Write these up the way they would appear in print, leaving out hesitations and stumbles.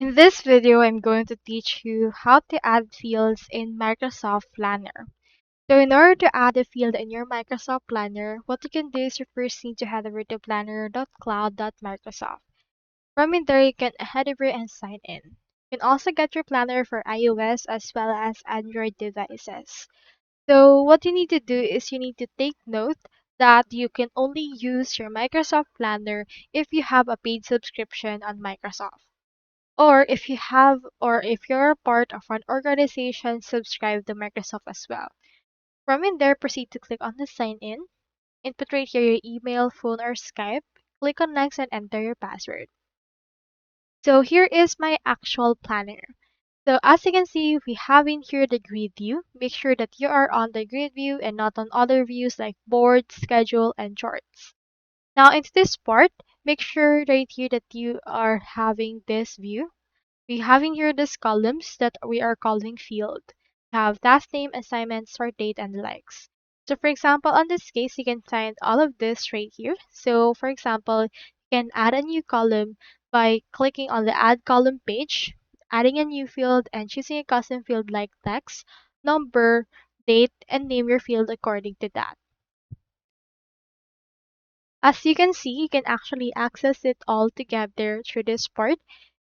In this video, I'm going to teach you how to add fields in Microsoft Planner. So in order to add a field in your Microsoft Planner, what you can do is you first need to head over to planner.cloud.microsoft. From in there, you can head over and sign in. You can also get your planner for iOS as well as Android devices. So what you need to do is you need to take note that you can only use your Microsoft Planner if you have a paid subscription on Microsoft. Or if you're a part of an organization subscribed to Microsoft as well. From in there, proceed to click on the sign in. Input right here your email, phone, or Skype. Click on next and enter your password. So here is my actual planner. So as you can see, we have in here the grid view. Make sure that you are on the grid view and not on other views like board, schedule, and charts. Now into this part, make sure right here that you are having this view. We have in here these columns that we are calling field. We have task name, assignment, start date, and the likes. So for example, on this case, you can find all of this right here. So for example, you can add a new column by clicking on the add column page, adding a new field, and choosing a custom field like text, number, date, and name your field according to that. As you can see, you can actually access it all together through this part.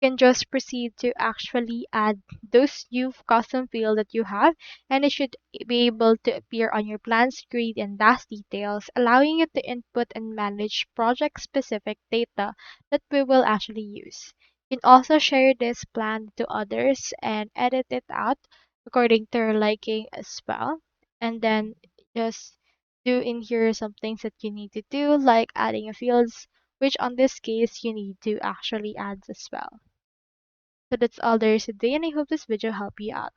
Can just proceed to actually add those new custom field that you have, and it should be able to appear on your plan screen and task details, allowing you to input and manage project specific data that we will actually use. You can also share this plan to others and edit it out according to your liking as well, and then just do in here some things that you need to do, like adding a fields, which on this case you need to actually add as well. So that's all there is today, and I hope this video helped you out.